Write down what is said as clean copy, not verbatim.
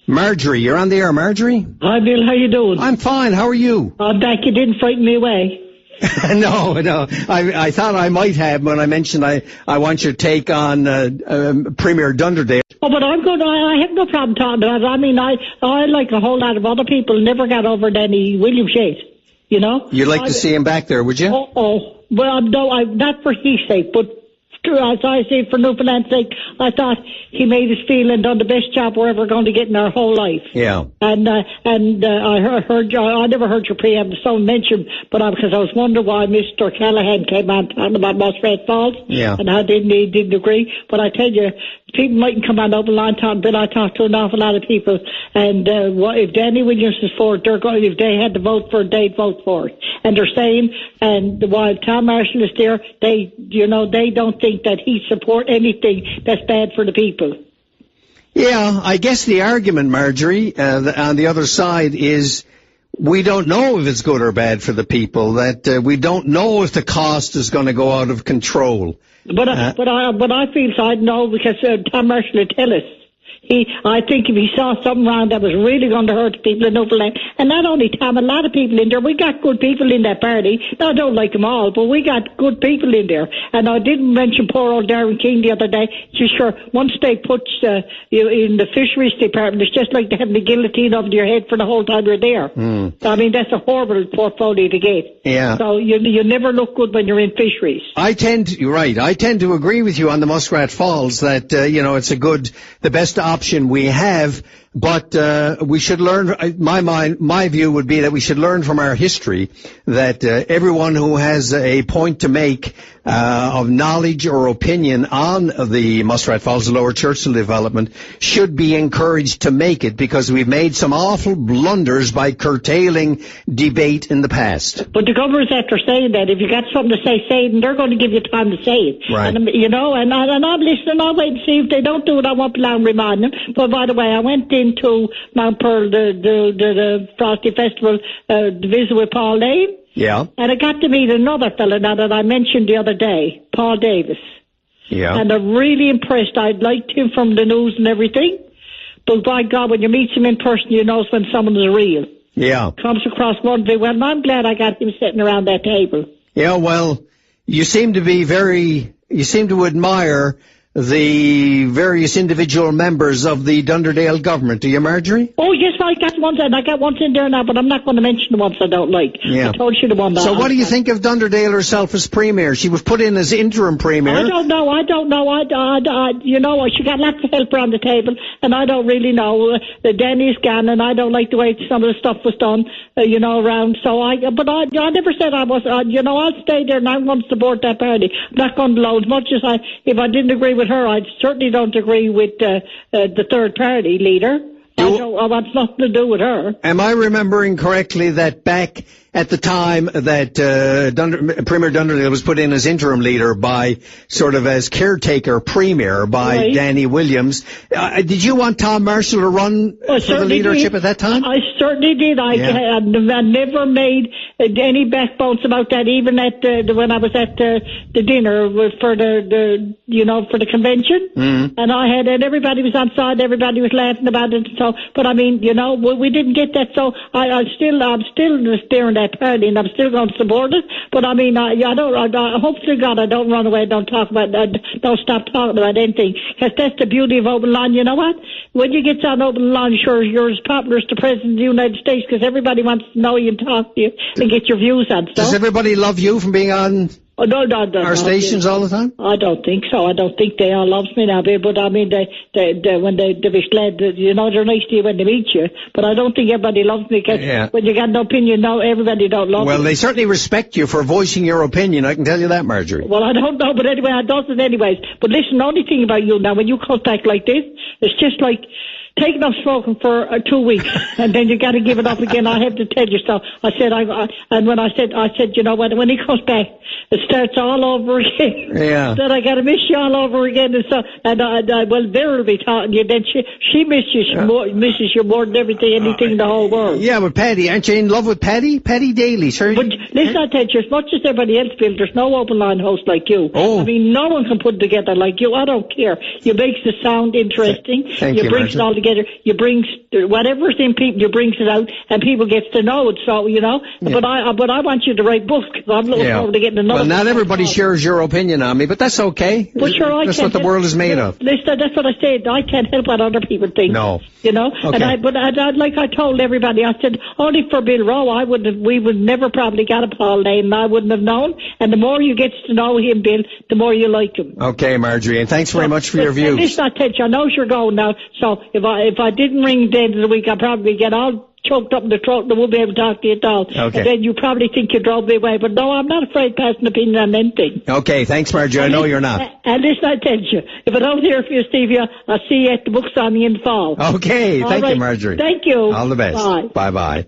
Marjorie, you're on the air, Marjorie? Hi, Bill. How you doing? I'm fine. How are you? I'm back. You didn't frighten me away. No. I thought I might have when I mentioned I want your take on Premier Dunderdale. Oh, but I'm good. I have no problem talking about it. I mean, I like a whole lot of other people, never got over Danny Williams yet. You know? You'd like to see him back there, would you? Well, no, not for his sake, but as I say, for Newfoundland's sake, I thought he made us feel and done the best job we're ever going to get in our whole life. Yeah. And I heard I never heard your preamble, someone mentioned, but because I was wondering why Mr. Callahan came on talking about Muspratt Falls. Yeah. And how he didn't agree. But I tell you, people mightn't come on open line talking, but I talked to an awful lot of people, and if Danny Williams is for it, if they had to vote for it, they'd vote for it. And they're saying, and while Tom Marshall is there, they don't think that he support anything that's bad for the people. Yeah, I guess the argument, Marjorie, on the other side is we don't know if it's good or bad for the people, that we don't know if the cost is going to go out of control. But I feel so I'd know, because Tom Marshall would tell us. I think if he saw something around that was really going to hurt the people in Newfoundland, and not only Tom, a lot of people in there. We got good people in that party. Now, I don't like them all, but we got good people in there. And I didn't mention poor old Darren King the other day. Just sure, once they put you in the fisheries department, it's just like having the guillotine over your head for the whole time you're there. I mean, that's a horrible portfolio to get. Yeah. So you never look good when you're in fisheries. You're right. I tend to agree with you on the Muskrat Falls that, it's the best option we have, but we should learn. My view would be that we should learn from our history that everyone who has a point to make of knowledge or opinion on the Muskrat Falls Lower Churchill development should be encouraged to make it, because we've made some awful blunders by curtailing debate in the past. But the government's after saying that if you got something to say it, and they're going to give you time to say it. Right. And, and I'm listening. I'll wait and see if they don't do it. I won't be long reminding them. But by the way, I went into Mount Pearl, the Frosty Festival, to visit with Paul Lane. Yeah. And I got to meet another fella now that I mentioned the other day, Paul Davis. Yeah. And I'm really impressed. I liked him from the news and everything. But by God, when you meet him in person, you know when someone is real. Yeah. Comes across wonderfully well. And I'm glad I got him sitting around that table. Yeah, well, you seem to admire the various individual members of the Dunderdale government. Do you, Marjorie? Oh, yes, I got ones in there now, but I'm not going to mention the ones I don't like. Yeah. I told you the one that So what do you think of Dunderdale herself as premier? She was put in as interim premier. I don't know. She got lots of help around the table, and I don't really know. Danny's gone, and I don't like the way some of the stuff was done, around. So I never said I was, I'll stay there and I'm going to support that party. I'm not going to load as much as if I didn't agree with her, I certainly don't agree with the third party leader. I want nothing to do with her. Am I remembering correctly that back at the time that Premier Dunderdale was put in as interim leader by sort of as caretaker premier by right. Danny Williams, did you want Tom Marshall to run for the leadership at that time? I certainly did. I never made any backbones about that, even at when I was at the dinner for the convention. Mm-hmm. And everybody was on side, everybody was laughing about it. So, but I mean, we didn't get that. So I'm still staring at party, and I'm still going to support it. But I mean, I hope to God I don't run away, don't talk about, don't stop talking about anything, because that's the beauty of open line. You know what? When you get on open line, sure, you're as popular as the President of the United States, because everybody wants to know you and talk to you and get your views on stuff. Does everybody love you from being on our stations all the time? I don't think so. I don't think they all love me now, but I mean, when they be glad, they're nice to you when they meet you. But I don't think everybody loves me, because when you got an opinion, no, everybody don't love me. Well, they certainly respect you for voicing your opinion. I can tell you that, Marjorie. Well, I don't know, but anyway, I don't anyways. But listen, the only thing about you now, when you cut back like this, it's just like taking up smoking for 2 weeks, and then you got to give it up again. I have to tell you so. I said, when he comes back, it starts all over again. Yeah. Then I got to miss you all over again, and Vera will be talking to you. Then she misses you more than anything in the whole world. Yeah, but Paddy, aren't you in love with Paddy? Paddy Daly, sure. But listen, I tell you, as much as everybody else feels, there's no open line host like you. Oh. I mean, no one can put it together like you. I don't care. You make the sound interesting. Thank you, bring it all together. together, you bring whatever's in people, you brings it out, and people gets to know it. So, you know, but I want you to write books, because I'm looking forward to getting another. Well, not everybody shares your opinion on me, but that's okay. But sure, that's what the world is made of. Listen, that's what I said. I can't help what other people think. No. You know? Okay. And like I told everybody, I said, only for Bill Rowe, we would never probably got a Paul Lane, and I wouldn't have known. And the more you get to know him, Bill, the more you like him. Okay, Marjorie, and thanks very much for your views. Listen, I tell you, I know you're going now, so if I didn't ring the end of the week, I'd probably get all choked up in the throat and I won't be able to talk to you at all. Okay. And then you probably think you drove me away, but no, I'm not afraid to pass an opinion on anything. Okay, thanks, Marjorie. I know you're not. And listen, I tell you, if I don't hear from you, Stevie, I'll see you at the book signing in the fall. Okay, thank you, Marjorie. Thank you. All the best. Bye. Bye-bye.